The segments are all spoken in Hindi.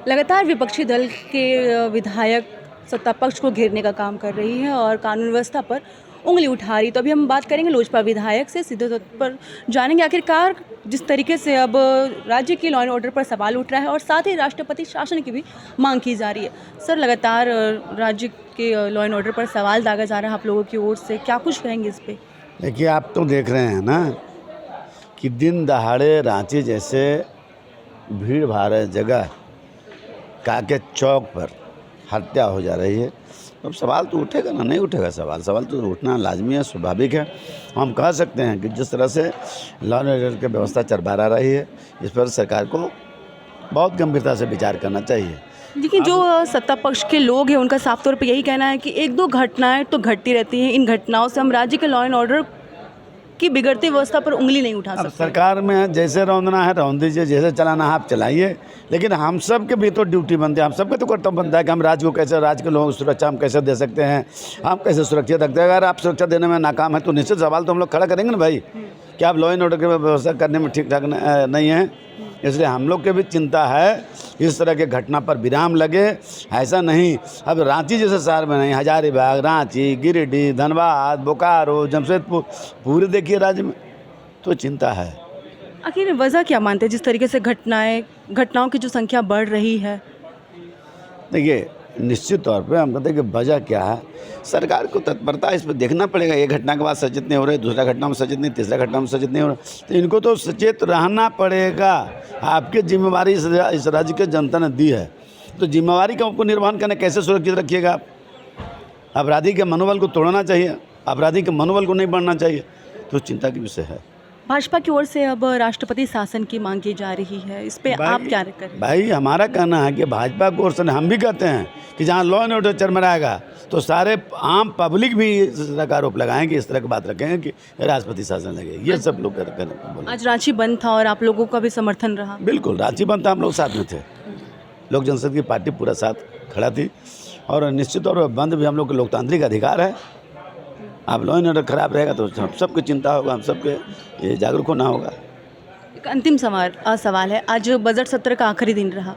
लगातार विपक्षी दल के विधायक सत्ता पक्ष को घेरने का काम कर रही है और कानून व्यवस्था पर उंगली उठा रही। तो अभी हम बात करेंगे लोजपा विधायक से, सीधे तौर पर जानेंगे आखिरकार जिस तरीके से अब राज्य की लॉ एंड ऑर्डर पर सवाल उठ रहा है और साथ ही राष्ट्रपति शासन की भी मांग की जा रही है। सर, लगातार राज्य के लॉ एंड ऑर्डर पर सवाल दागा जा रहा है आप लोगों की ओर से, क्या कुछ कहेंगे इस पर? देखिए, आप तो देख रहे हैं ना कि दिन दहाड़े रांची जैसे भीड़ भाड़ जगह काके चौक पर हत्या हो जा रही है। अब सवाल तो उठेगा ना, नहीं उठेगा सवाल तो उठना लाजमी है, स्वाभाविक है। हम कह सकते हैं कि जिस तरह से लॉ एंड ऑर्डर की व्यवस्था चरमरा रही है, इस पर सरकार को बहुत गंभीरता से विचार करना चाहिए। लेकिन जो सत्ता पक्ष के लोग हैं उनका साफ तौर पे यही कहना है कि एक दो घटनाएं तो घटती रहती हैं, इन घटनाओं से हम राज्य के लॉ एंड ऑर्डर की बिगड़ती व्यवस्था पर उंगली नहीं उठा अब सकते। सरकार में जैसे रौंदना है रौंद दीजिए, जैसे चलाना है आप चलाइए, लेकिन हम सब के भी तो ड्यूटी बनती है, हम सबका तो कर्तव्य बनता है कि हम राज्य को कैसे, राज्य के लोगों को सुरक्षा हम कैसे दे सकते हैं, हम कैसे सुरक्षित रखते हैं। अगर आप सुरक्षा देने में नाकाम है तो निश्चित सवाल तो हम लोग खड़ा करेंगे ना भाई, कि आप लॉ एंड ऑर्डर की व्यवस्था करने में ठीक ठाक नहीं है। इसलिए हम लोग के भी चिंता है इस तरह के घटना पर विराम लगे। ऐसा नहीं, अब रांची जैसे शहर में नहीं, हजारीबाग, रांची, गिरिडीह, धनबाद, बोकारो, जमशेदपुर, पूरे देखिए राज्य में, तो चिंता है। आखिर वजह क्या मानते हैं जिस तरीके से घटनाओं की जो संख्या बढ़ रही है? देखिए, निश्चित तौर पे हम कहते हैं कि वजह क्या है, सरकार को तत्परता इस पर देखना पड़ेगा। एक घटना के बाद सचेत नहीं हो रहे, दूसरा घटना में सचेत नहीं, तीसरा घटना में सचेत नहीं हो रहा, तो इनको तो सचेत रहना पड़ेगा। आपकी जिम्मेवारी इस राज्य के जनता ने दी है, तो जिम्मेवारी का आपको निर्वहन करने कैसे सुरक्षित रखिएगा आप। अपराधी के मनोबल को तोड़ना चाहिए, अपराधी के मनोबल को नहीं बढ़ना चाहिए, तो चिंता की विषय है। भाजपा की ओर से अब राष्ट्रपति शासन की मांग की जा रही है, इस पे आप क्या करें? भाई, हमारा कहना है कि भाजपा की ओर से हम भी कहते हैं कि जहाँ लॉ एंड ऑर्डर चरमराएगा तो सारे आम पब्लिक भी इस तरह का आरोप लगाएंगे, इस तरह की बात रखेंगे कि राष्ट्रपति शासन लगे। ये सब लोग करें। आज रांची बंद था और आप लोगों का भी समर्थन रहा। बिल्कुल, रांची बंद था, हम लोग साथ में थे, लोक जनशक्ति की पार्टी पूरा साथ खड़ा थी। और निश्चित तौर पर बंद भी हम लोग का लोकतांत्रिक अधिकार है। आप लॉ एंड ऑर्डर खराब रहेगा तो हम सबकी चिंता होगा, हम सबके ये जागरूक होना होगा। एक अंतिम सवाल है, आज बजट सत्र का आखिरी दिन रहा,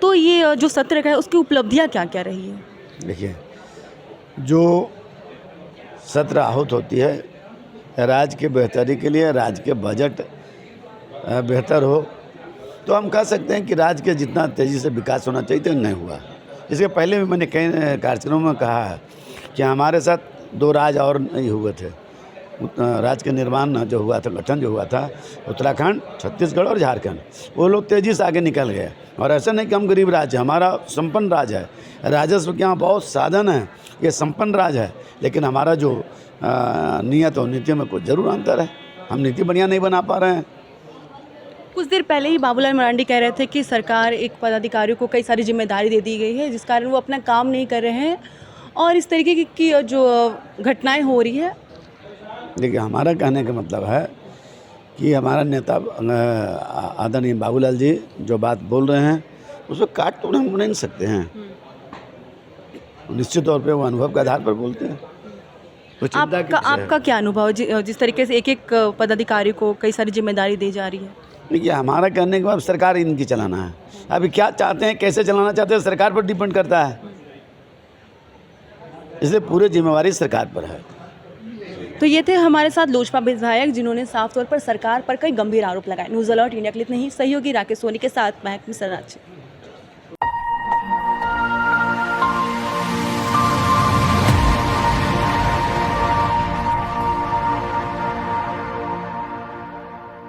तो ये जो सत्र का है उसकी उपलब्धियां क्या क्या रही है? देखिए, जो सत्र आहूत होती है राज्य के बेहतरी के लिए, राज्य के बजट बेहतर हो, तो हम कह सकते हैं कि राज्य के जितना तेज़ी से विकास होना चाहिए तो नहीं हुआ। इसके पहले भी मैंने कई कार्यक्रमों में कहा है कि हमारे साथ दो राज्य और नहीं हुए थे। राज्य के निर्माण जो हुआ था, गठन जो हुआ था, उत्तराखंड, छत्तीसगढ़ और झारखंड, वो लोग तेज़ी से आगे निकल गए। और ऐसा नहीं कि हम गरीब राज्य, हमारा संपन्न राज्य है, राजस्व के यहाँ बहुत साधन है, ये संपन्न राज्य है, लेकिन हमारा जो नीयत और नीति में कुछ ज़रूर अंतर है। हम नीति बढ़िया नहीं बना पा रहे हैं। कुछ देर पहले ही बाबूलाल मरांडी कह रहे थे कि सरकार एक पदाधिकारियों को कई सारी जिम्मेदारी दे दी गई है, जिस कारण वो अपना काम नहीं कर रहे हैं और इस तरीके की जो घटनाएं हो रही है। देखिए, हमारा कहने का मतलब है कि हमारा नेता आदरणीय बाबूलाल जी जो बात बोल रहे हैं उसको काट तो हम नहीं सकते हैं। निश्चित तौर पे वो अनुभव के आधार पर बोलते हैं। तो आपका क्या अनुभव जिस तरीके से एक एक पदाधिकारी को कई सारी जिम्मेदारी दी जा रही है? देखिए, हमारा कहने के बाद सरकार इनकी चलाना है। अभी क्या चाहते हैं, कैसे चलाना चाहते हैं, सरकार पर डिपेंड करता है, इसलिए पूरी जिम्मेवारी सरकार पर है। तो ये थे हमारे साथ लोजपा विधायक जिन्होंने साफ तौर पर सरकार पर कई गंभीर आरोप लगाए। न्यूज़ अलर्ट इंडिया के लिए नहीं, सहयोगी राकेश सोनी के साथ महक मिश्रा।